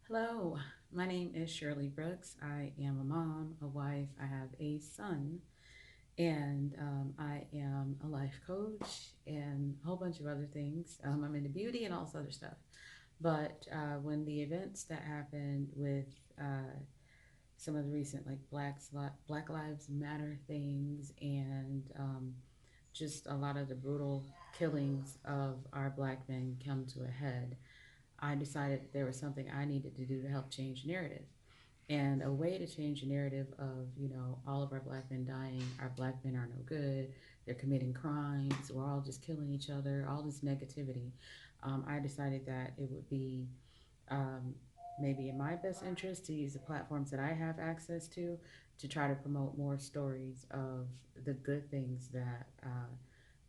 Hello, my name is Shirley Brooks. I am a mom, a wife, I have a son, and I am a life coach and a whole bunch of other things. I'm into beauty and all this other stuff. But when the events that happened with some of the recent like Black Lives Matter things and just a lot of the brutal killings of our black men come to a head, I decided there was something I needed to do to help change the narrative. And a way to change the narrative of, all of our black men dying, our black men are no good, they're committing crimes, we're all just killing each other, all this negativity. I decided that it would be um, maybe in my best interest to use the platforms that I have access to try to promote more stories of the good things that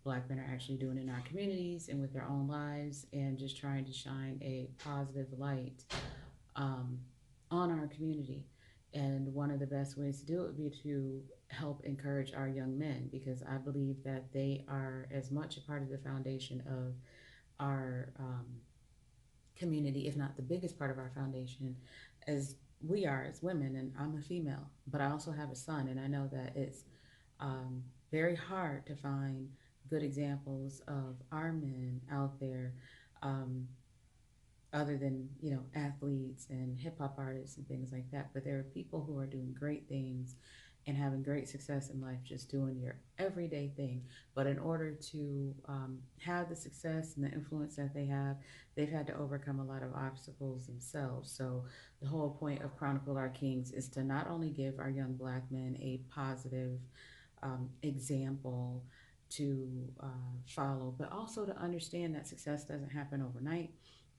black men are actually doing in our communities and with their own lives, and just trying to shine a positive light um, on our community. And one of the best ways to do it would be to help encourage our young men, because I believe that they are as much a part of the foundation of our community, if not the biggest part of our foundation, as we are as women. And I'm a female, but I also have a son, and I know that it's very hard to find good examples of our men out there, um, other than athletes and hip hop artists and things like that. But there are people who are doing great things and having great success in life, just doing your everyday thing. But in order to have the success and the influence that they have, they've had to overcome a lot of obstacles themselves. So the whole point of Chronicle Our Kings is to not only give our young black men a positive example to follow, but also to understand that success doesn't happen overnight,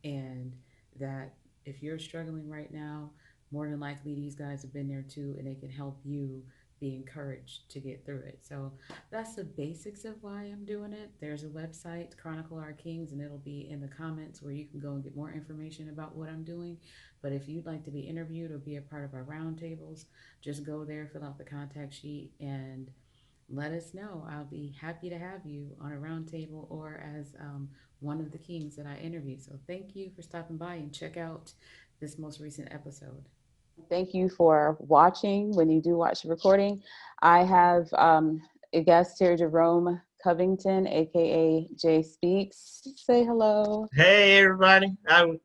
and that if you're struggling right now, more than likely these guys have been there too, and they can help you be encouraged to get through it. So that's the basics of why I'm doing it. There's a website, Chronicle Our Kings, and it'll be in the comments where you can go and get more information about what I'm doing. But if you'd like to be interviewed or be a part of our roundtables, just go there, fill out the contact sheet, and let us know. I'll be happy to have you on a roundtable or as one of the kings that I interview. So thank you for stopping by, and check out this most recent episode. Thank you for watching. When you do watch the recording, I have a guest here, Jerome Covington, aka Jay Speaks. Say hello. Hey everybody, how's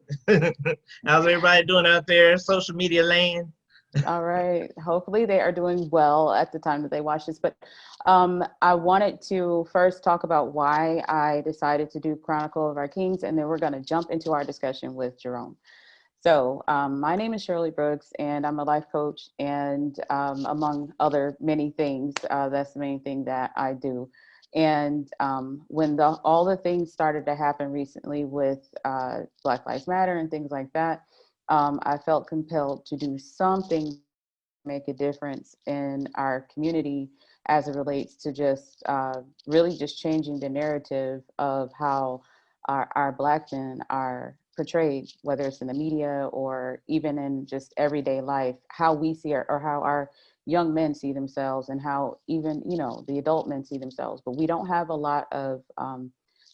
everybody doing out there in social media land? All right. Hopefully they are doing well at the time that they watch this. But I wanted to first talk about why I decided to do Chronicle of Our Kings, and then we're going to jump into our discussion with Jerome. So my name is Shirley Brooks, and I'm a life coach, and among other many things, that's the main thing that I do. And when all the things started to happen recently with Black Lives Matter and things like that, I felt compelled to do something make a difference in our community as it relates to just really just changing the narrative of how our Black men are portrayed, whether it's in the media or even in just everyday life, how we see or how our young men see themselves, and how even, the adult men see themselves. But we don't have a lot of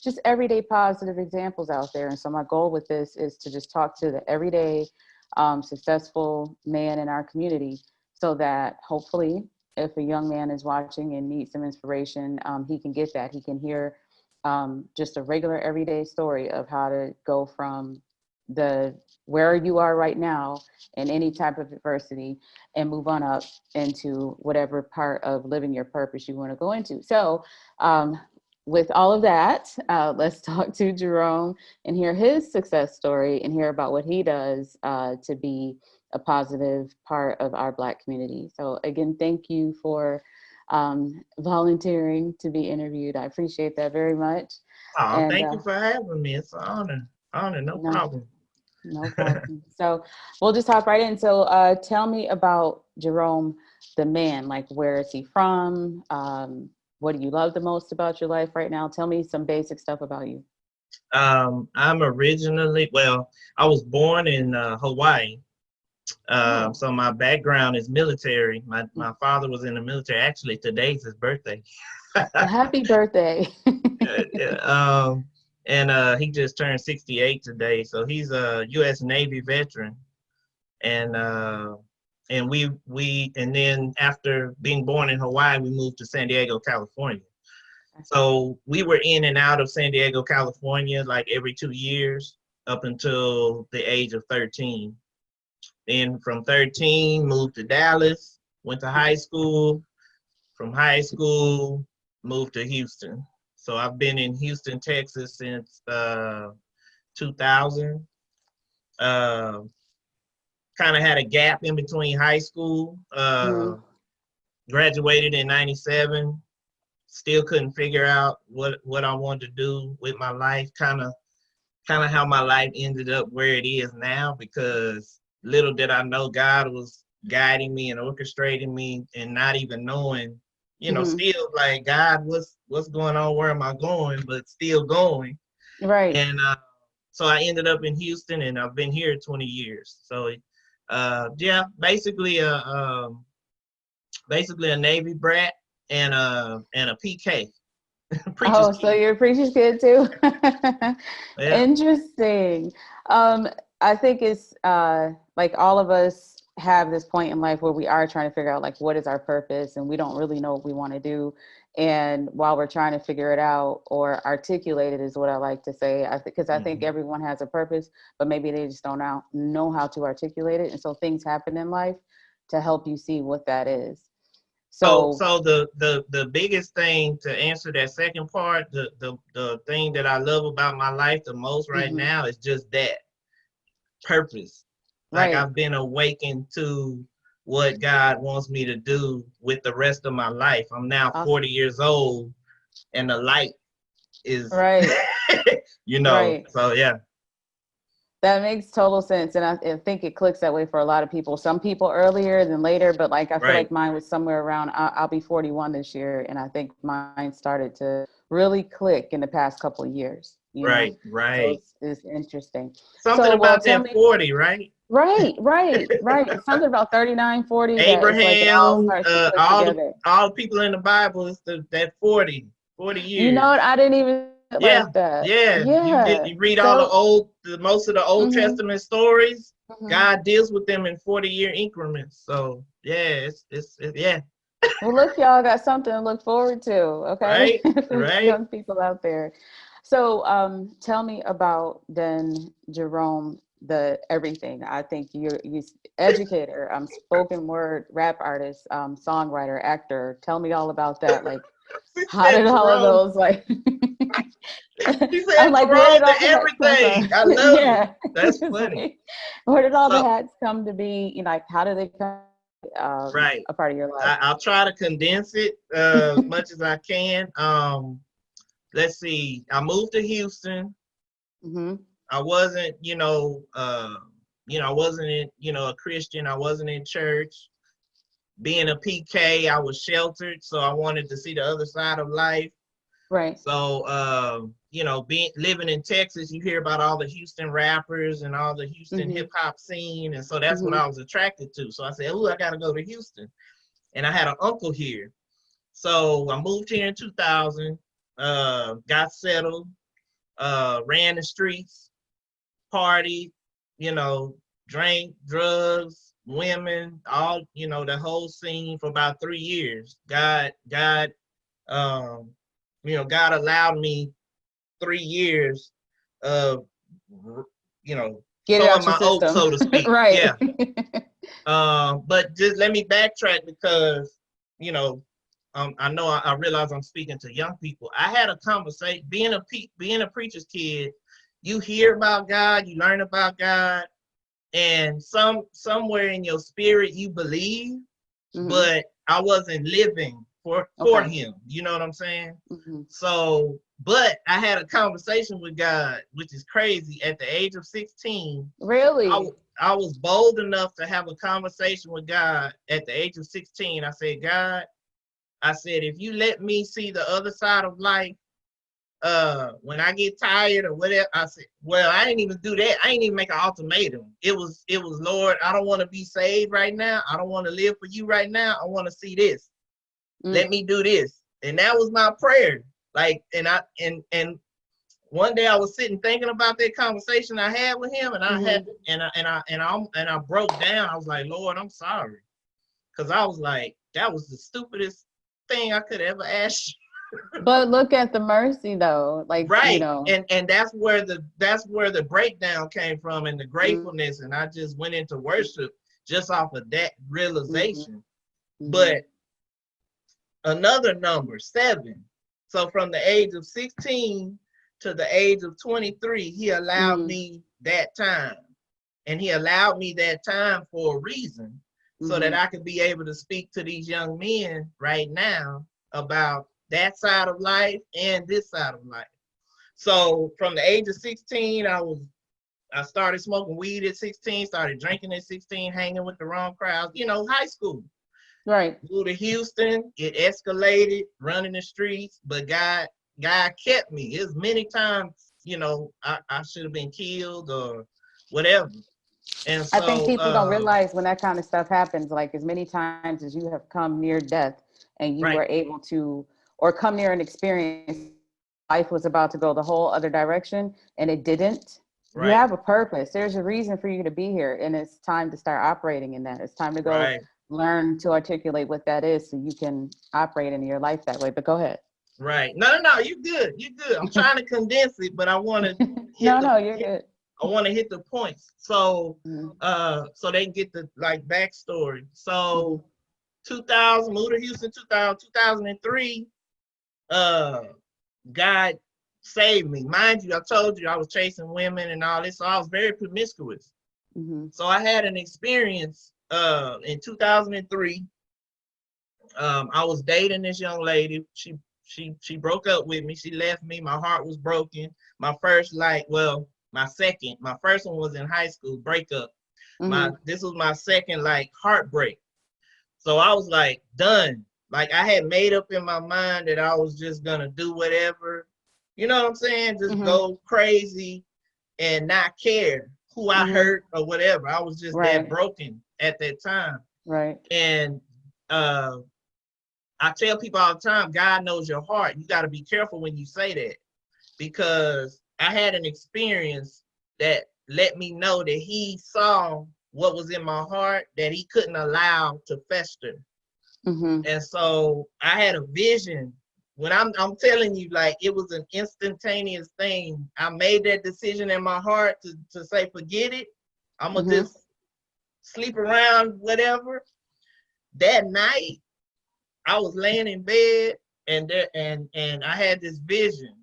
just everyday positive examples out there. And so my goal with this is to just talk to the everyday successful man in our community, so that hopefully if a young man is watching and needs some inspiration, he can get that. He can hear just a regular everyday story of how to go from the where you are right now in any type of adversity and move on up into whatever part of living your purpose you want to go into. So with all of that, let's talk to Jerome and hear his success story and hear about what he does to be a positive part of our Black community. So again, thank you for volunteering to be interviewed. I appreciate that very much. Oh, And thank you for having me. It's an honor. Honor, no no, problem. no problem. So we'll just hop right in. So tell me about Jerome, the man. Like, where is he from? What do you love the most about your life right now? Tell me some basic stuff about you. I'm originally, well, I was born in Hawaii. Oh, So my background is military. My father was in the military. Actually, today's his birthday. well, happy birthday. Yeah, and he just turned 68 today. So he's a U.S. Navy veteran. And and then after being born in Hawaii, we moved to San Diego, California. So we were in and out of San Diego, California, like every 2 years up until the age of 13. Then from 13, moved to Dallas, went to high school. From high school, moved to Houston. So I've been in Houston, Texas since 2000. Uh, kind of had a gap in between high school. Mm, Graduated in 97. Still couldn't figure out what I wanted to do with my life. Kind of how my life ended up where it is now, because little did I know God was guiding me and orchestrating me, and not even knowing, mhm. still like, God, what's going on? Where am I going? But still going. Right. And so I ended up in Houston, and I've been here 20 years. So yeah, basically a Navy brat and a PK, preacher's Oh, so kid. you're a preacher's kid too? Yeah. Interesting. Um, I think it's like all of us have this point in life where we are trying to figure out like what is our purpose and we don't really know what we want to do. And while we're trying to figure it out or articulate it is what I like to say, because I think Mhm. everyone has a purpose, but maybe they just don't know how to articulate it. And so things happen in life to help you see what that is. So, So the biggest thing, to answer that second part, the thing that I love about my life the most right mhm, now is just that purpose. Like, right. I've been awakened to what God wants me to do with the rest of my life. I'm now 40 Awesome. years old, and the light is, Right. Right. so yeah. That makes total sense. And I think it clicks that way for a lot of people. Some people earlier than later, but like I feel like Right, mine was somewhere around, I'll be 41 this year. And I think mine started to really click in the past couple of years, you know? right, So right. it's interesting. Something So, well, about tell that me, 40, right? right, right, right. Something about 39, 40 that it's like it all Abraham, starts to click together. all the people in the Bible is that 40 You know what? years. I didn't even Yeah, like that. yeah. Yeah. You read all So, most of the Old mhm, Testament stories. mhm. God deals with them in 40-year increments. So yeah, yeah, Well, look, y'all got something to look forward to, okay? right, For you right. young people out there. So, tell me about then Jerome, the everything. I think you educator, spoken word, rap artist, songwriter, actor. Tell me all about that. Like, He how said did all of Jerome. those like? He I'm said like, where Jerome did to all the hats come everything. from? I love it. Yeah, That's it's funny. like, where did all the So hats come to be? You know, like, how did they come right. a part of your life? I'll try to condense it as much as I can. Let's see. I moved to Houston. Hmm. I wasn't, I wasn't in, a Christian. I wasn't in church. Being a PK, I was sheltered, so I wanted to see the other side of life. Right. So, being living in Texas, you hear about all the Houston rappers and all the Houston Hmm. hip hop scene, and so that's what Hmm. I was attracted to. So I said, "Oh, I got to go to Houston," and I had an uncle here. So I moved here in 2000, got settled, ran the streets, partied, you know, drank, drugs, women, all, the whole scene for about 3 years. Um, God allowed me 3 years of, Get it sowing out your my oats, system. so to speak. Right. Yeah. But just let me backtrack because, you know, I know I realize I'm speaking to young people. I had a conversation, being a preacher's kid, you hear about God, you learn about God, and somewhere in your spirit you believe, Mhm. but I wasn't living for Okay. him. You know what I'm saying? Mhm. So, but I had a conversation with God, which is crazy. At the age of 16, Really? I was bold enough to have a conversation with God at the age of 16. I said, God, I said, if you let me see the other side of life, when I get tired or whatever, I said, well, I didn't even do that. I didn't even make an ultimatum. It was, Lord, I don't want to be saved right now. I don't want to live for you right now. I want to see this. Mm. Let me do this. And that was my prayer. Like, and one day I was sitting thinking about that conversation I had with him, and I had, and I broke down. I was like, Lord, I'm sorry. Cause I was like, that was the stupidest thing I could ever ask you. But look at the mercy though. Like, you Right. know. And that's where the breakdown came from, and the gratefulness. And I just went into worship just off of that realization. Mhm. But another number, 7. So from the age of 16 to the age of 23, he allowed Mhm. me that time. And he allowed me that time for a reason, so that Mhm. I could be able to speak to these young men right now about that side of life and this side of life. So from the age of 16, I started smoking weed at 16, started drinking at 16, hanging with the wrong crowds, high school. Right. Moved to Houston, it escalated, running the streets, but God kept me. It was many times, I should have been killed or whatever. And I think so, people don't realize when that kind of stuff happens, like as many times as you have come near death and you right, were able to, or come near an experience, life was about to go the whole other direction and it didn't. You right, have a purpose. There's a reason for you to be here. And it's time to start operating in that. It's time to go right, learn to articulate what that is so you can operate in your life that way. But go ahead. right. No, you good, you good. I'm trying to condense it, but I want to hit No, the no, you're good. I want to hit the points. So, Mhm. so they can get the like backstory. Mhm. So, 2000, moved to Houston, 2003. Uh, God saved me. Mind you, I told you I was chasing women and all this, so I was very promiscuous. Mhm. So I had an experience in 2003. I was dating this young lady. She broke up with me. She left me. My heart was broken. My first my second. My first one was in high school breakup. Mhm. This was my second heartbreak. So I was like done. Like I had made up in my mind that I was just gonna do whatever. You know what I'm saying? Just Mhm. go crazy and not care who I Mhm. hurt or whatever. I was just that Right. broken at that time. Right. And uh I tell people all the time, God knows your heart. You got to be careful when you say that, because I had an experience that let me know that he saw what was in my heart that he couldn't allow to fester. Mhm. And so I had a vision. When I'm telling you, like, it was an instantaneous thing. I made that decision in my heart to say, forget it. I'm gonna Mhm. just sleep around, whatever. That night, I was laying in bed, and I had this vision.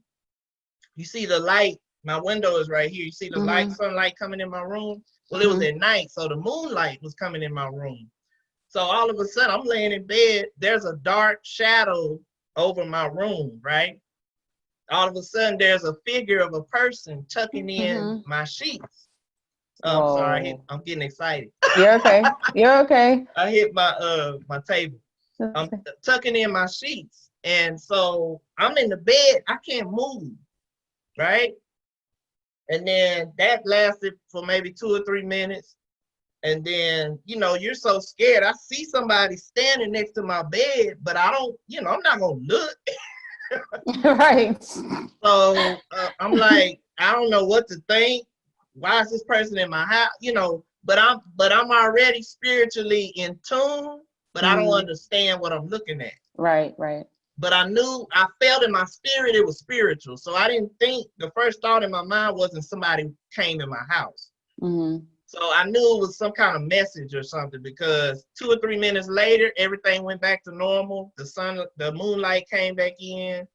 You see the light, my window is right here. You see the light, Mhm. sunlight coming in my room. Well, it was Mhm. at night, so the moonlight was coming in my room. So all of a sudden, I'm laying in bed. There's a dark shadow over my room, right? All of a sudden, there's a figure of a person tucking in Mhm. my sheets. Sorry, Whoa. I'm getting excited. You're okay. You're okay. I hit my table. I'm tucking in my sheets. And so I'm in the bed, I can't move, right? And then that lasted for maybe 2 or 3 minutes. And then, you're so scared. I see somebody standing next to my bed, but I don't, I'm not going to look. Right. So I'm like, I don't know what to think. Why is this person in my house? But I'm already spiritually in tune, but I don't Mhm. understand what I'm looking at. Right. Right. But I felt in my spirit it was spiritual. So I didn't think, the first thought in my mind wasn't somebody came in my house. Mhm. So I knew it was some kind of message or something, because 2 or 3 minutes later, everything went back to normal. The moonlight came back in,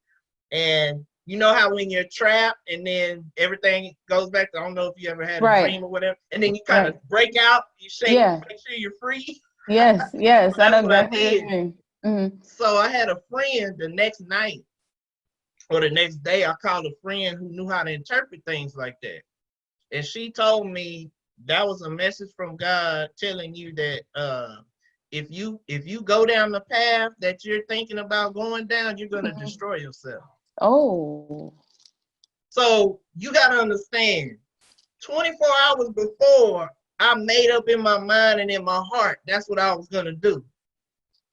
and you know how when you're trapped and then everything goes back to, I don't know if you ever had a Right. dream or whatever, and then you kind Right. of break out, you shake, Yeah. make sure you're free. Yes. Yes. I know That's what I exactly what did. you mean. Mhm. So I had a friend the next night or the next day. I called a friend who knew how to interpret things like that. And she told me that was a message from God telling you that if you go down the path that you're thinking about going down, you're gonna Mhm. destroy yourself. Oh. So you gotta understand, 24 hours before, I made up in my mind and in my heart that's what I was gonna do.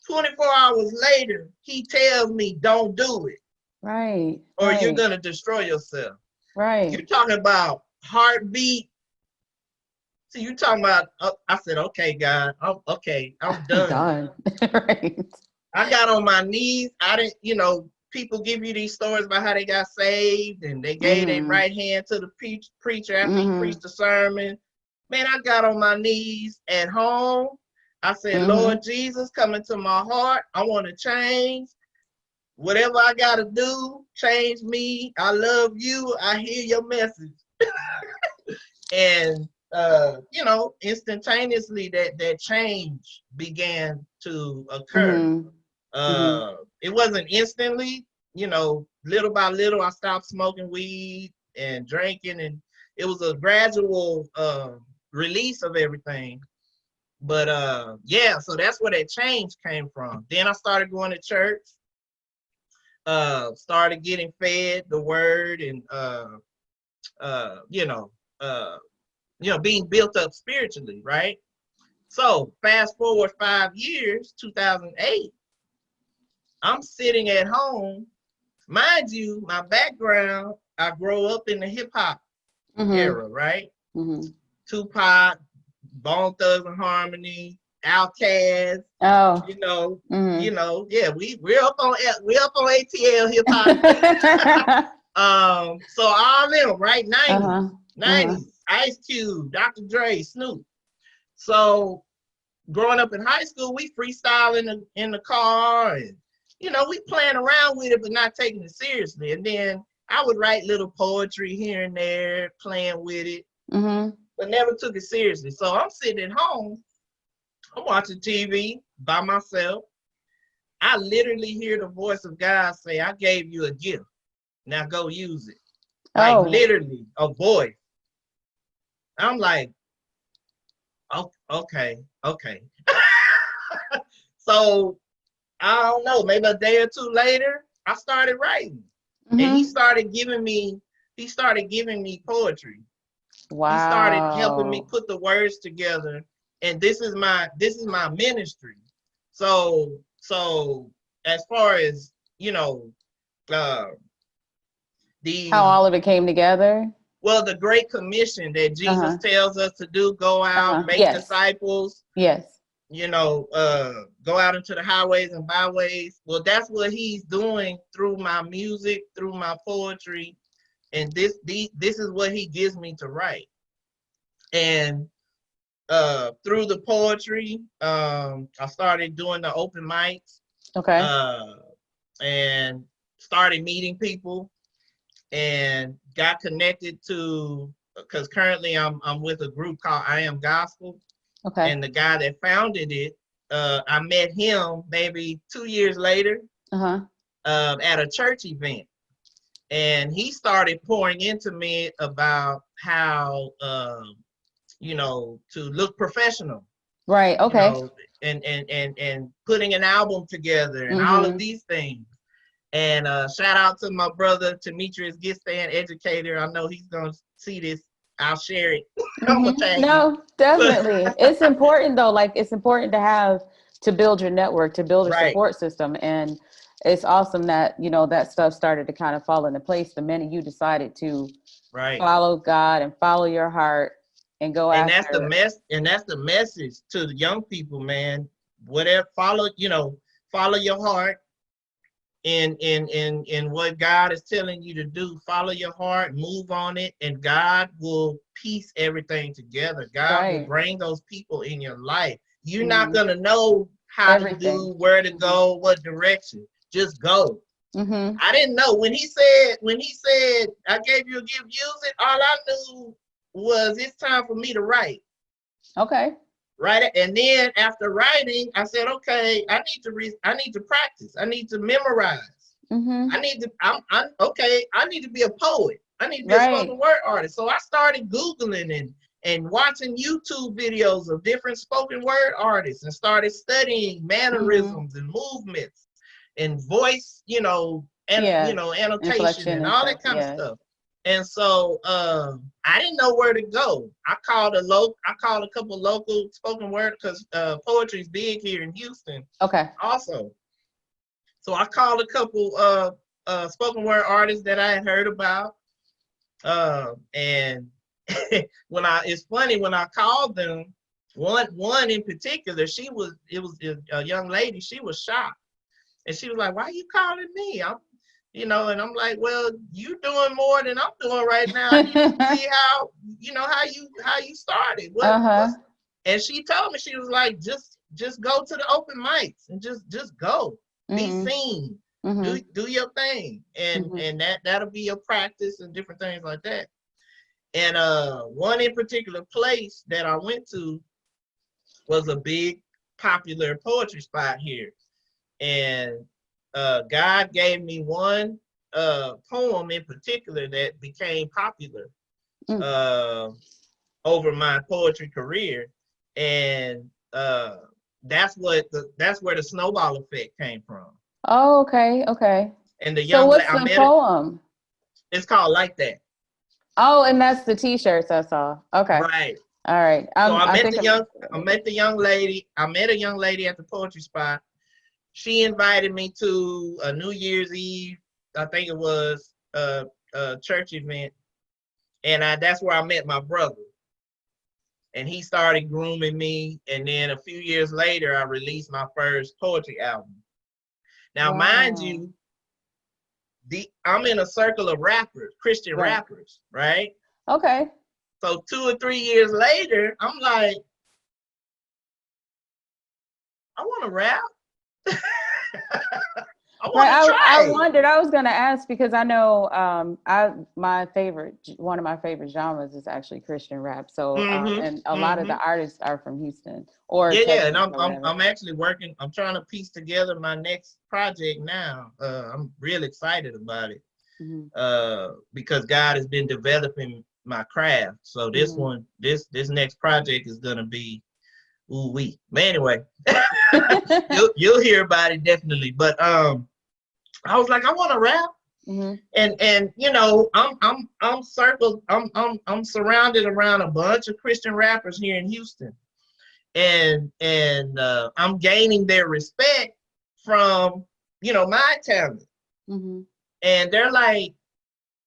24 hours later, he tells me don't do it, Right. or you're Right. gonna destroy yourself. Right. You're talking about heartbeat. So you talking about, I said, okay, God, I'm done. Done. Right. I got on my knees. I didn't, people give you these stories about how they got saved and they gave their Mhm. right hand to the preacher after he Mhm. preached the sermon. Man, I got on my knees at home. I said, Lord Mhm. Jesus, come into my heart. I want to change. Whatever I got to do, change me. I love you. I hear your message. And instantaneously that change began to occur. Mhm. Mhm. It wasn't instantly, little by little I stopped smoking weed and drinking, and it was a gradual release of everything. But yeah, so that's where that change came from. Then I started going to church, started getting fed the word, and uh, you know, uh, being built up spiritually, right? So fast forward 5 years, 2008, I'm sitting at home. Mind you, my background, I grew up in the hip hop Mhm. era, right? Mhm. Tupac, Bone Thugs and Harmony, Outkast, Oh. you know, Mhm. yeah, we're up on ATL hip hop. So all them, right? 90s, Uh-huh. Uh-huh. 90s, Ice Cube, Dr. Dre, Snoop. So growing up in high school, we freestyle in the car, and we playing around with it, but not taking it seriously. And then I would write little poetry here and there, playing with it, Mhm. but never took it seriously. So I'm sitting at home, I'm watching TV by myself. I literally hear the voice of God say, I gave you a gift. Now go use it. Like Oh. literally a voice. I'm like, oh, okay, okay. So I don't know, maybe a day or two later, I started writing. And he Mhm. started giving me poetry. He started helping me Wow. put the words together. And this is my ministry. So as far as, uh How the all of it came together? the Great Commission that Jesus Uh-huh. tells us to do, go out, Uh-huh. make Yes. disciples, Yes. go out into the highways and byways. Well, that's what he's doing through my music, through my poetry, and this is what he gives me to write. And through the poetry, I started doing the open mics, Okay. uh, and started meeting people, and got connected to, because currently I'm with a group called I Am Gospel. Okay. And the guy that founded it, I met him maybe 2 years later Uh-huh. at a church event. And he started pouring into me about how, to look professional, Right. you Okay. know, and putting an album together and all of Mm-hmm. these things. And shout out to my brother, Demetrius Gistan, educator. I know he's going to see this. I'll share it. I'm going to Mm-hmm. tag him. No, definitely. It's important though. Like it's important to build your network, to build a Right, support system. And it's awesome that, that stuff started to kind of fall into place the minute you decided to right. follow God and follow your heart and go And that's the after. message to the young people, man. Whatever, follow your heart, in what God is telling you to do. Follow your heart, move on it, and God will piece everything together. God will Right. bring those people in your life. You're not Mhm. gonna know how to Everything. do, where to Mhm. go, what direction. Just go. Mhm. I didn't know when he said I gave you a gift, use it. All I knew was it's time for me to write. Okay. Right. And then after writing, I said, okay, I need to practice. I need to memorize. Mhm. I'm okay. I need to be a poet. I need to be a Right. spoken word artist. So I started Googling and watching YouTube videos of different spoken word artists and started studying Mhm. mannerisms and movements and voice, Yeah. annotation Inflection and and all stuff. that kind of Yeah. stuff. And so I didn't know where to go. I called a couple local spoken word because poetry is big here in Houston Okay. also. So I called a couple spoken word artists that I had heard about. And it's funny when I called them, one in particular, it was a young lady, she was shocked. And she was like, "Why are you calling me?" And I'm like, "Well, you doing more than I'm doing right now. I need to see how you started. Uh-huh. And she told me, she was like, just go to the open mics and just go. Be Mhm. seen. Do Mhm. do your thing. And Mhm. that'll be your practice and different things like that. And one in particular place that I went to was a big popular poetry spot here. And God gave me one poem in particular that became popular Mm. uh, over my poetry career, and that's where the snowball effect came from. Oh, okay. Okay. And the So young lady what's I the met, poem? it's called Like That, Oh, and that's the t-shirts I saw. Okay. right? All right. So I think I'm I met the young lady. I met a young lady at the poetry spot. She invited me to a New Year's Eve, I think it was a church event, and that's where I met my brother. And he started grooming me. And then a few years later, I released my first poetry album. Now, mind wow. you, I'm in a circle of rappers, Christian Right. rappers, right? Okay. So 2 or 3 years later, I'm like, I want to rap. I Right. want to I try it. wondered, I was gonna ask because I know one of my favorite genres is actually Christian rap. So and a lot of Mm-hmm. the artists are from Houston or Yeah. And Texas I'm, or I'm, whatever. I'm actually working. I'm trying to piece together my next project now. I'm real excited about it Hmm. because God has been developing my craft. So Hmm. this next project is gonna be ooh wee. But anyway, you'll hear about it definitely. But I was like, I want to rap, Hmm. and I'm circled. I'm surrounded around a bunch of Christian rappers here in Houston, and I'm gaining their respect from my talent, Hmm. and they're like,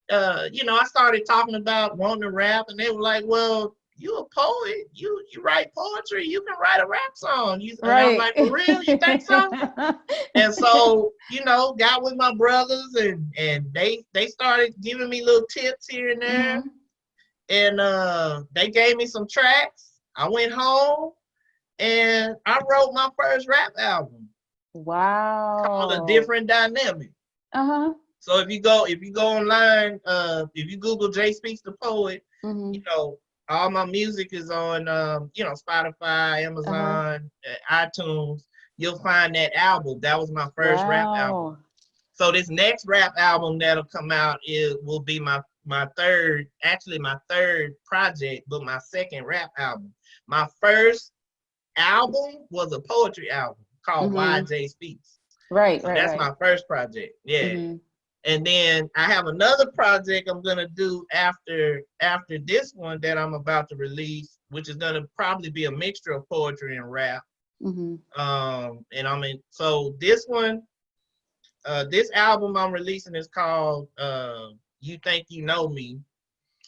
I started talking about wanting to rap, and they were like, "Well, you a poet, you write poetry, you can write a rap song." And I'm Right. like, "For real, you think so?" And so, got with my brothers, and they started giving me little tips here and there, Hmm. and they gave me some tracks. I went home and I wrote my first rap album called A Wow. Different Dynamic. Uh-huh. So if you go online, if you Google Jay Speaks the Poet, you Hmm. know, all my music is on Spotify, Uh-huh. Amazon, iTunes. You'll find that album. That was my first rap album. Wow. So this next rap album that'll come out will be my third, actually my third project, but my second rap album. My first album was a poetry album called Why Hmm. Jay Speaks. Right, So right, that's right. my first project. Yeah. Hmm. And then I have another project I'm gonna do after this one that I'm about to release, which is gonna probably be a mixture of poetry and rap. Hmm. And so this album I'm releasing is called You Think You Know Me,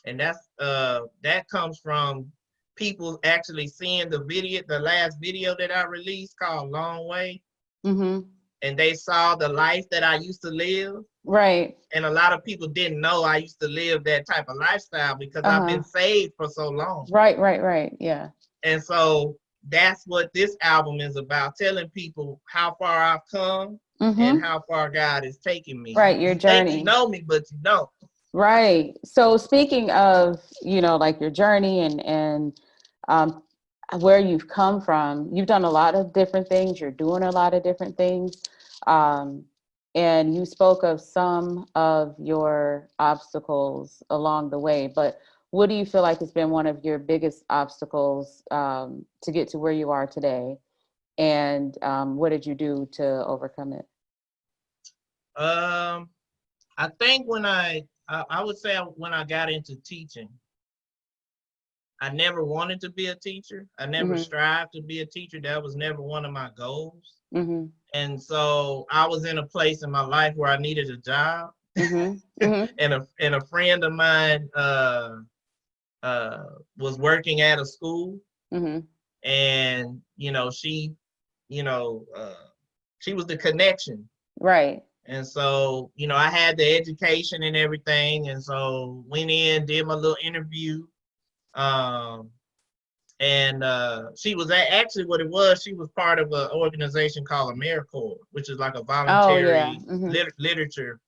and that comes from people actually seeing the last video that I released called Long Way. Hmm. and they saw the life that I used to live. Right. And a lot of people didn't know I used to live that type of lifestyle because I've Uh-huh. been saved for so long. Right, right, right. Yeah. And so that's what this album is about, telling people how far I've come and Mm-hmm. how far God is taking me. Right, your You think you journey. know me, but you don't. Right. So speaking of, like your journey and um, where you've come from, you've done a lot of different things. You're doing a lot of different things. Um, and you spoke of some of your obstacles along the way, but what do you feel like has been one of your biggest obstacles to get to where you are today? And what did you do to overcome it? Um, I think I would say when I got into teaching, I never wanted to be a teacher. I never Mm-hmm. strived to be a teacher. That was never one of my goals. Mm-hmm. And so I was in a place in my life where I needed a job. Mm-hmm. Mm-hmm. And a friend of mine was working at a school, Mm-hmm. and you know uh, she was the connection. Right. And so I had the education and everything, and so went in, did my little interview. um, and she was actually, what it was, she was part of an organization called AmeriCorps, which is like a Oh yeah. voluntary Mm-hmm. literature,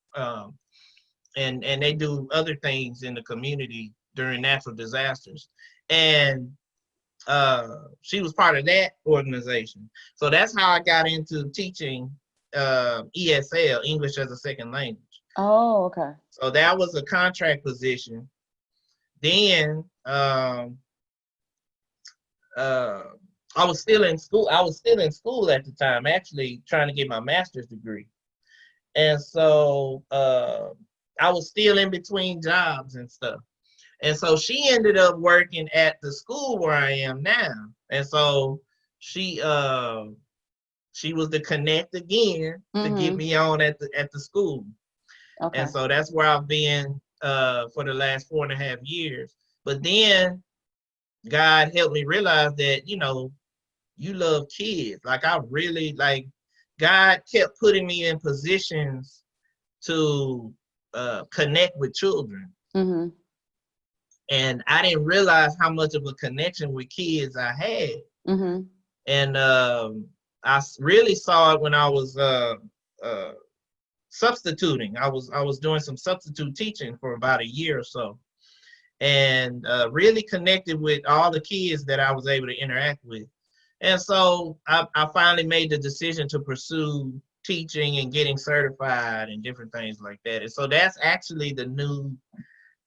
and they do other things in the community during natural disasters. And she was part of that organization. So that's how I got into teaching ESL, English as a Second Language. Oh, okay. So that was a contract position. Then uh, I was still in school. I was still in school at the time, actually trying to get my master's degree. And so I was still in between jobs and stuff. And so she ended up working at the school where I am now. And so she she was the connect again to get Mm-hmm. me on at the school. And Okay. so that's where I've been for the last 4.5 years. But then God helped me realize that, you love kids. Like, I really, like, God kept putting me in positions to connect with children. Mm-hmm. And I didn't realize how much of a connection with kids I had. Mm-hmm. And I really saw it when I was uh, substituting. I was doing some substitute teaching for about a year or so, and really connected with all the kids that I was able to interact with. And so I finally made the decision to pursue teaching and getting certified and different things like that. And so that's actually the new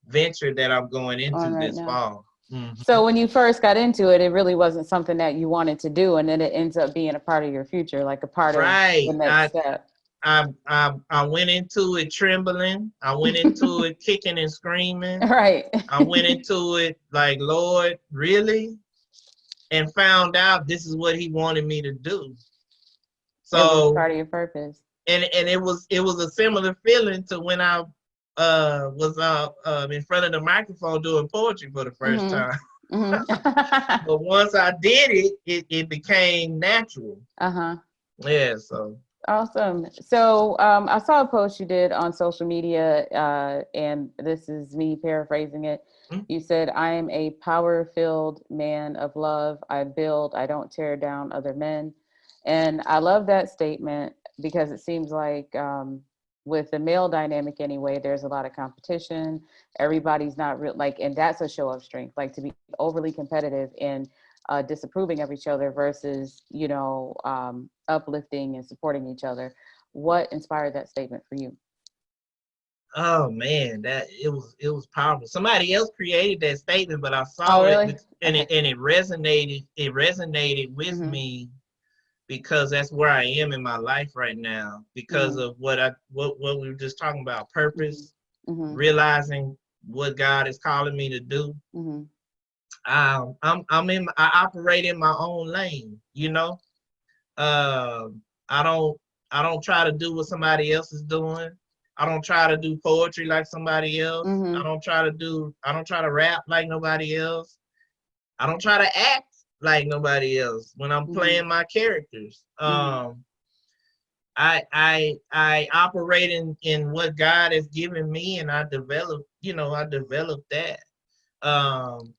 venture that I'm going On into right this now. fall. Mhm. So when you first got into it, it really wasn't something that you wanted to do, and then it ends up being a part of your future, like a part of the Right. next step. I went into it trembling. I went into it kicking and screaming. Right. I went into it like, Lord, really? And found out this is what he wanted me to do. It was So, part of your purpose. and it was a similar feeling to when I was in front of the microphone doing poetry for the first Mm-hmm. time. Mm-hmm. But once I did it became natural. Uh-huh. Yeah, so. Awesome. So I saw a post you did on social media, and this is me paraphrasing it. Mm. You said, I am a power-filled man of love. I build, I don't tear down other men. And I love that statement because it seems like with the male dynamic anyway, there's a lot of competition. Everybody's not real, like, and that's a show of strength, like to be overly competitive and disapproving of each other versus, uplifting and supporting each other. What inspired that statement for you? Oh man, that it was powerful. Somebody else created that statement, but I Oh, saw it, really? and Okay. it resonated. It resonated with Mm-hmm. me because that's where I am in my life right now. Because Mm-hmm. of what we were just talking about, Mm-hmm. purpose, Mm-hmm. realizing what God is calling me to do. Mm-hmm. I operate in my own lane. I don't try to do what somebody else is doing. I don't try to do poetry like somebody else. Mm-hmm. I don't try to rap like nobody else. I don't try to act like nobody else when I'm Mm-hmm. playing my characters. Mm-hmm. I operate in what God has given me, and I develop, I developed that.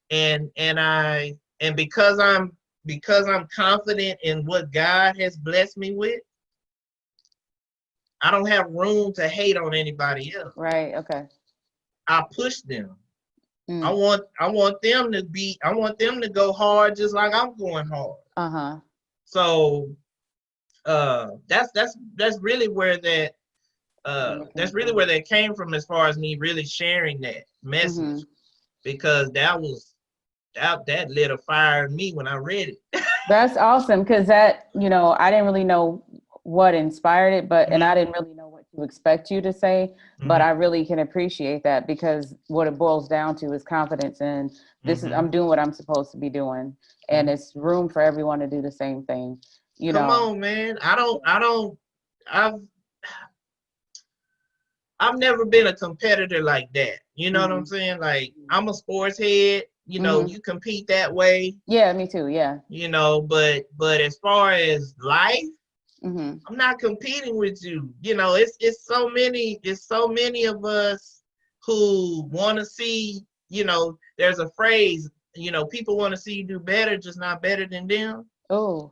And because I'm confident in what God has blessed me with, I don't have room to hate on anybody else. Right. Okay. I push them. Mm. I want them to go hard just like I'm going hard. Uh-huh. So that's really where that came from, as far as me really sharing that message. Mm-hmm. Because that lit a fire in me when I read it. That's awesome, because that, I didn't really know what inspired it, but and I didn't really know what to expect you to say, but I really can appreciate that, because what it boils down to is confidence, and I'm doing what I'm supposed to be doing, and it's room for everyone to do the same thing. Come on, man. I've never been a competitor like that. You know what I'm saying? Like, I'm a sports head. You compete that way. Yeah, me too. Yeah. But as far as life, I'm not competing with you. It's so many of us who want to see. There's a phrase. People want to see you do better, just not better than them. Oh.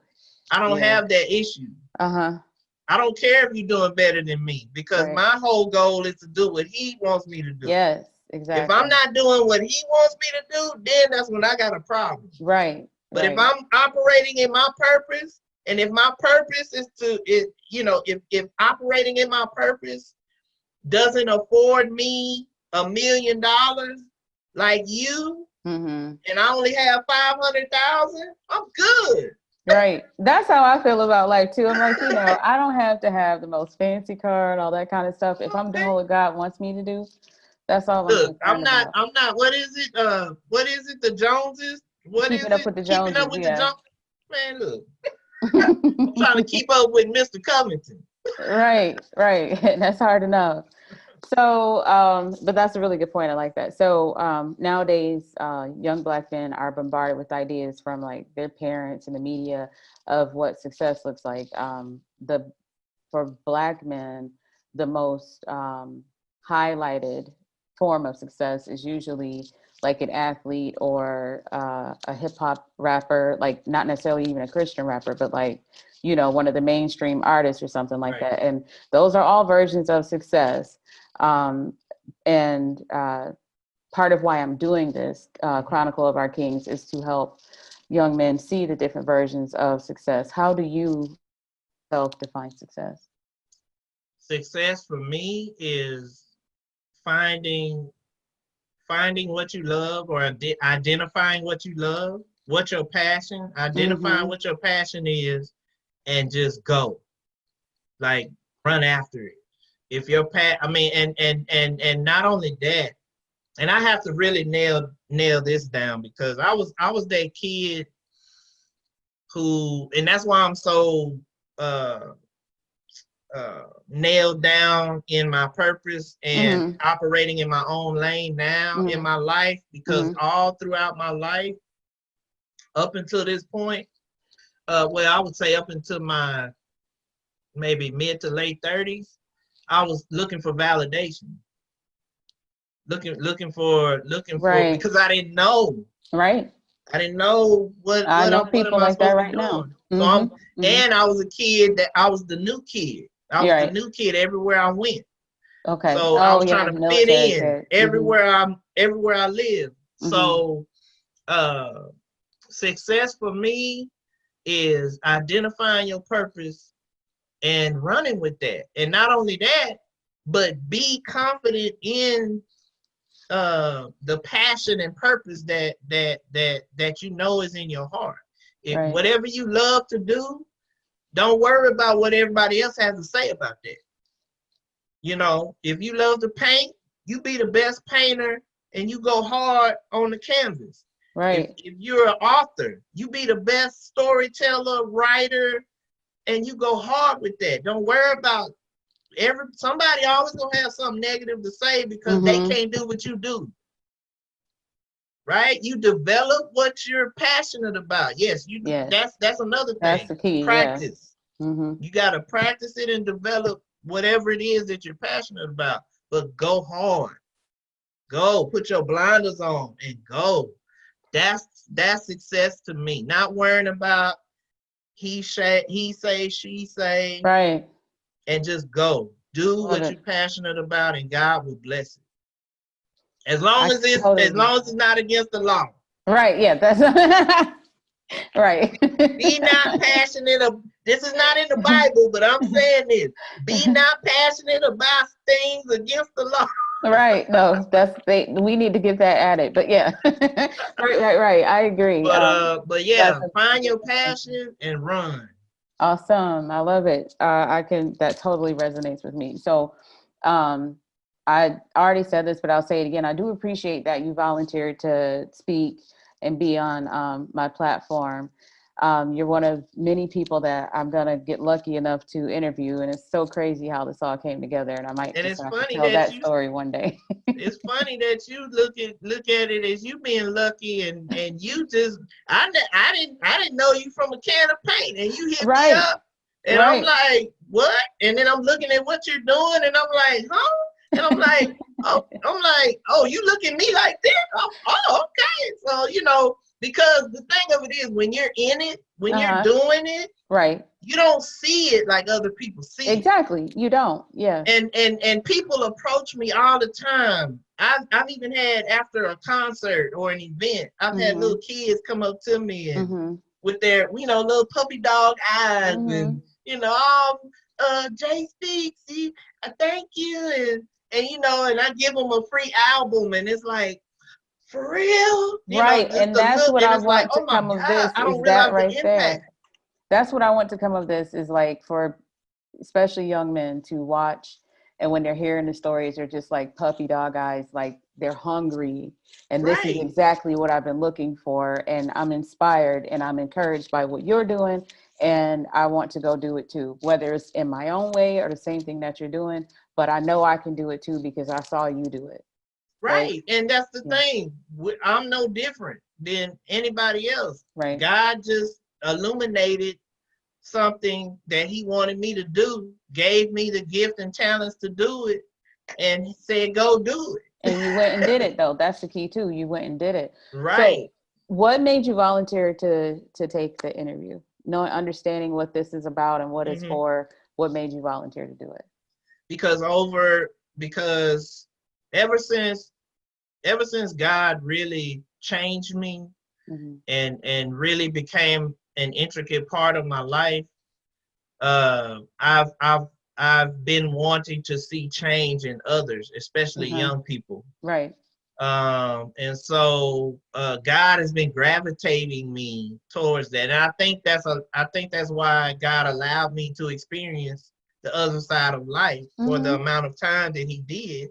I don't have that issue. I don't care if you're doing better than me, because my whole goal is to do what he wants me to do. Yes, exactly. If I'm not doing what he wants me to do, then that's when I got a problem. Right. But if I'm operating in my purpose, and if my purpose is if operating in my purpose doesn't afford me $1 million like you, and I only have 500,000, I'm good. Right. That's how I feel about life too. I'm like, I don't have to have the most fancy car and all that kind of stuff. If I'm doing what God wants me to do, that's all. Look, I'm not. What is it? The Joneses? Keeping up with the Joneses. Keeping up with the Joneses. Man, look. I'm trying to keep up with Mr. Covington. Right. That's hard enough. So, but that's a really good point. I like that. So nowadays, young Black men are bombarded with ideas from like their parents and the media of what success looks like. For Black men, the most highlighted form of success is usually like an athlete or a hip hop rapper, like not necessarily even a Christian rapper, but like, one of the mainstream artists or something like that. And those are all versions of success. And part of why I'm doing this Chronicle of Our Kings is to help young men see the different versions of success. How do you self-define success? Success for me is finding what you love, or identifying what you love, what your passion, identifying what your passion is, and just go, like, run after it. If your and not only that, and I have to really nail this down, because I was that kid who, and that's why I'm so nailed down in my purpose and operating in my own lane now in my life, because all throughout my life, up until this point, well, I would say up until my maybe mid to late 30s, I was looking for validation, looking for because I didn't know. Right. I didn't know what am I supposed to be doing. So and I was a kid that I was the new kid. I was the new kid everywhere I went. Okay. So I was trying to fit in everywhere I lived. So success for me is identifying your purpose and running with that. And not only that, but be confident in the passion and purpose that is in your heart. If whatever you love to do, don't worry about what everybody else has to say about that. If you love to paint, you be the best painter and you go hard on the canvas. Right. If you're an author, you be the best storyteller, writer, and you go hard with that. Don't worry about somebody always gonna have something negative to say because they can't do what you do. Right? You develop what you're passionate about. Yes, that's another thing. That's the key. Practice. You got to practice it and develop whatever it is that you're passionate about. But go hard. Go. Put your blinders on and go. That's success to me. Not worrying about he say, she say, Right. and just go. Do Love what it. you're passionate about, and God will bless it. As long I as it's totally. not against the law. Right. Yeah. That's right. Be not passionate of, this is not in the Bible, but I'm saying this. Be not passionate about things against the law. Right. No, we need to get that added. But yeah. Right. I agree. But That's yeah, find your passion and run. awesome. I love it. That totally resonates with me. So, I already said this, but I'll say it again. I do appreciate that you volunteered to speak and be on my platform. You're one of many people that I'm gonna get lucky enough to interview, and it's so crazy how this all came together. And I might And just it's have to funny tell that that story one day. it's funny that you look at it as you being lucky, and you just, I didn't know you from a can of paint, and you hit me Right, up, and I'm right, like, what? And then I'm looking at what you're doing, and I'm like, huh? And I'm like, oh, you look at me like this? Oh, okay. So, because the thing of it is, when you're in it, when you're doing it, right. you don't see it like other people see it. Exactly. You don't. Yeah. And people approach me all the time. I've even had, after a concert or an event, I've had little kids come up to me and with their, little puppy dog eyes and, Jay Speaks, thank you. And I give them a free album, and it's like, for real? Right. Just And the that's look, what and I it's like, want to oh my come of this God, I is don't that realize the right impact. there. That's what I want to come of this is like for especially young men to watch, and when they're hearing the stories, they're just like puppy dog eyes, like they're hungry. And this is Right. exactly what I've been looking for. And I'm inspired and I'm encouraged by what you're doing. And I want to go do it too, whether it's in my own way or the same thing that you're doing. But I know I can do it too because I saw you do it. Right. And that's the Yeah. thing. I'm no different than anybody else. Right. God just illuminated something that he wanted me to do, gave me the gift and talents to do it, and said, go do it. And you went and did it though. That's the key too. You went and did it. Right. So what made you volunteer to take the interview? Knowing, understanding what this is about and what it's for, what made you volunteer to do it? Because ever since God really changed me and really became an intricate part of my life, I've been wanting to see change in others, especially young people. Right. And so God has been gravitating me towards that, and I think that's why God allowed me to experience the other side of life for the amount of time that he did,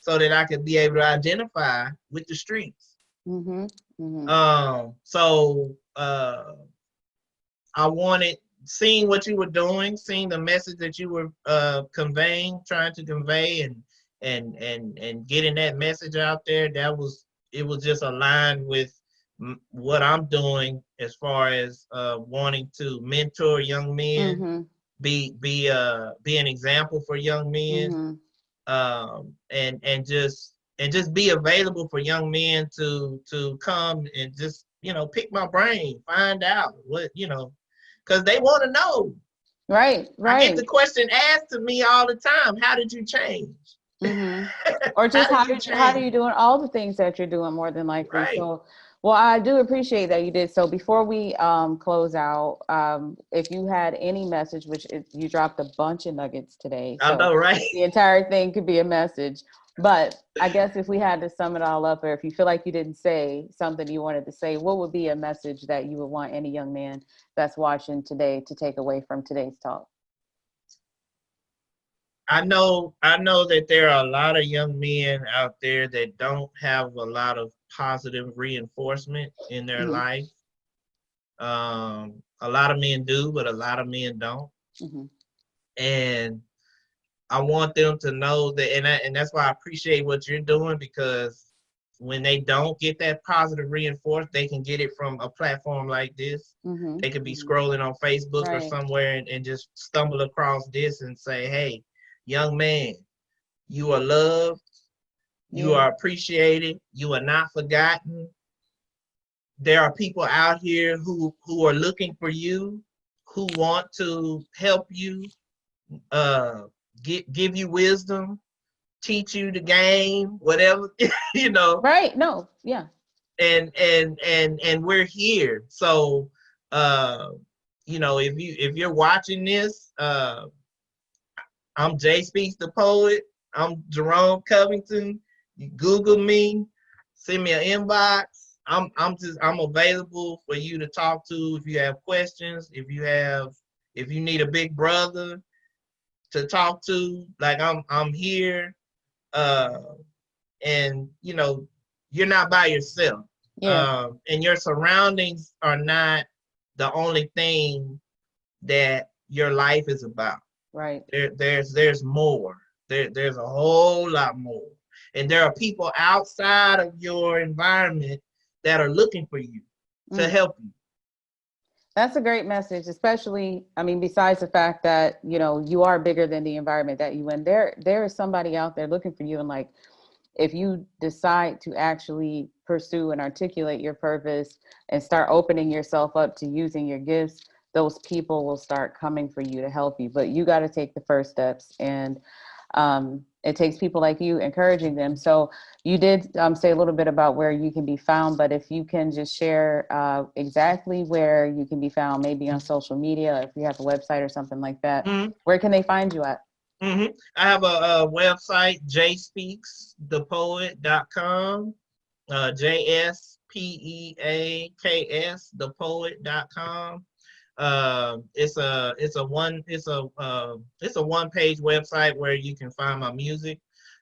so that I could be able to identify with the streets. So I wanted, seeing what you were doing, seeing the message that you were trying to convey, and getting that message out there, it was just aligned with what I'm doing as far as wanting to mentor young men, be an example for young men, and just be available for young men to come and just pick my brain, find out what because they want to know. Right. I get the question asked to me all the time: how did you change? Or just how are you doing all the things that you're doing, more than likely. Right. So, well, I do appreciate that you did. So before we close out, if you had any message, which you dropped a bunch of nuggets today, so I know, right? the entire thing could be a message. But I guess if we had to sum it all up, or if you feel like you didn't say something you wanted to say, what would be a message that you would want any young man that's watching today to take away from today's talk? I know that there are a lot of young men out there that don't have a lot of positive reinforcement in their life. A lot of men do, but a lot of men don't. And I want them to know that, and that's why I appreciate what you're doing, because when they don't get that positive reinforcement, they can get it from a platform like this. Mm-hmm. They could be scrolling on Facebook or Right. somewhere and just stumble across this and say, hey, young man, you are loved, you Yeah. are appreciated, you are not forgotten. There are people out here who are looking for you, who want to help you, uh, give you wisdom, teach you the game, whatever, you know. Right. No. Yeah. And we're here. So you know, if you're watching this, I'm Jay Speaks the Poet. I'm Jerome Covington. You Google me, send me an inbox. I'm available for you to talk to if you have questions, if you need a big brother to talk to, like I'm here. Uh and you know, you're not by yourself. Yeah. And your surroundings are not the only thing that your life is about. Right. There's more. There's a whole lot more. And there are people outside of your environment that are looking for you to help you. That's a great message, especially, I mean, besides the fact that, you know, you are bigger than the environment that you in. There is somebody out there looking for you. And like, if you decide to actually pursue and articulate your purpose and start opening yourself up to using your gifts, those people will start coming for you to help you. But you got to take the first steps. And it takes people like you encouraging them. So you did say a little bit about where you can be found, but if you can just share exactly where you can be found, maybe on social media, if you have a website or something like that, where can they find you at? I have a website, jspeaksthepoet.com, JSPEAKS, thepoet.com. It's a one page website where you can find my music.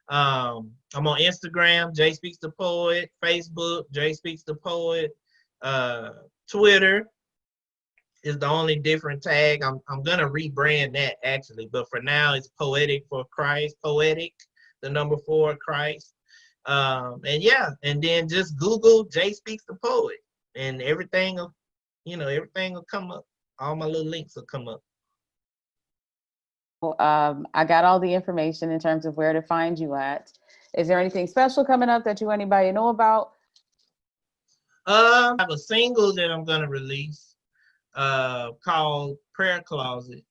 I'm on Instagram, Jay Speaks the Poet, Facebook, Jay Speaks the Poet, Twitter is the only different tag. I'm gonna rebrand that actually, but for now it's Poetic for Christ, Poetic, the number 4 Christ. And yeah, and then just Google Jay Speaks the Poet, and everything will, everything will come up. All my little links will come up. I got all the information in terms of where to find you at. Is there anything special coming up that you want anybody to know about? I have a single that I'm gonna release called Prayer Closet.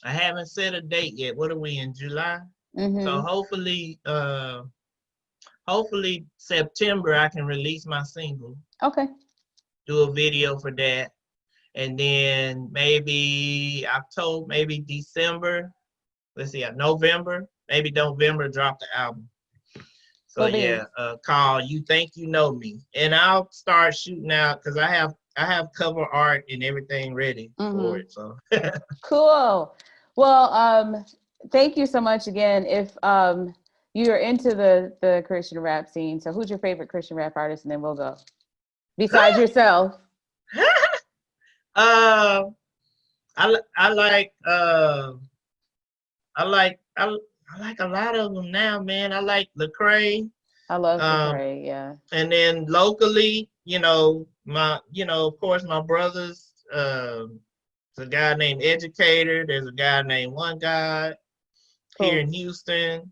I haven't set a date yet. What are we in, July? So hopefully September I can release my single. Okay. Do a video for that. And then maybe October, maybe December. Let's see, November, maybe November, drop the album. So yeah, called You Think You Know Me. And I'll start shooting out because I have cover art and everything ready for it. So cool. Well, thank you so much again. If you're into the Christian rap scene, so who's your favorite Christian rap artist? And then we'll go. Besides yourself. I like a lot of them now, man. I like Lecrae. I love Lecrae, yeah. And then locally, of course, my brothers. There's a guy named Educator. There's a guy named One God here in Houston.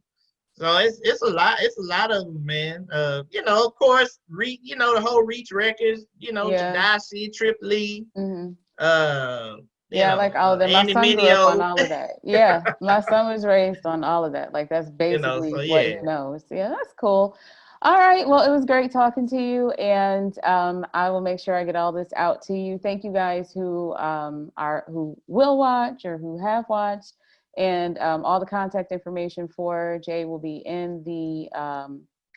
So it's a lot. It's a lot of them, man. Of course, the whole Reach Records. Tadashi, Trip Lee. I like all of them. My son grew up on all of that. Yeah, my son was raised on all of that. Like that's basically what he knows. Yeah, that's cool. All right. Well, it was great talking to you, and I will make sure I get all this out to you. Thank you guys who will watch or who have watched, and all the contact information for Jay will be in the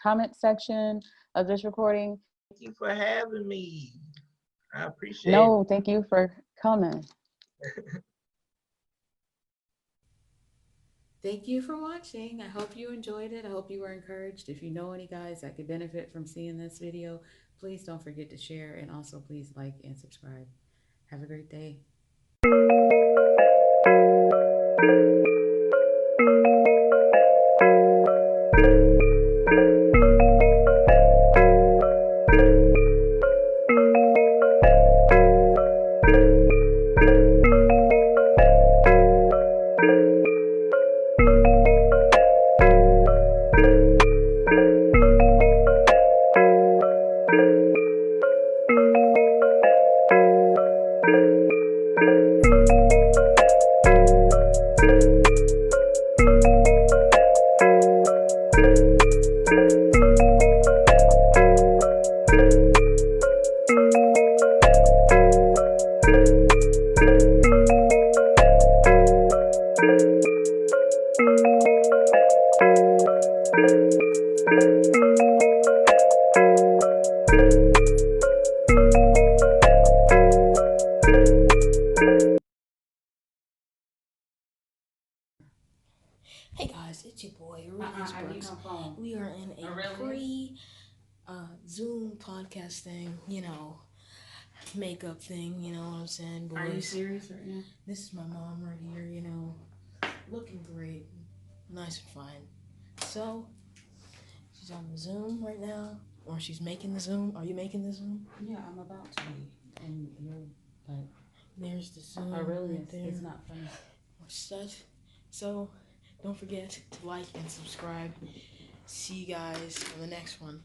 comment section of this recording. Thank you for having me. I appreciate it. No, thank you for coming. Thank you for watching. I hope you enjoyed it. I hope you were encouraged. If you know any guys that could benefit from seeing this video, please don't forget to share, and also please like and subscribe. Have a great day. Hey guys, it's your boy Aurelius I need Brooks. my phone. We are in a Aurelius? pre Zoom podcast thing, makeup thing, you know what I'm saying, boys? Are you serious right now? This is my mom right here, looking great, nice and fine. So, she's on the Zoom right now, or she's making the Zoom. Are you making the Zoom? Yeah, I'm about to be. And you're like, There's the Zoom Aurelius, right there. it's not funny. Or such. So, don't forget to like and subscribe. See you guys on the next one.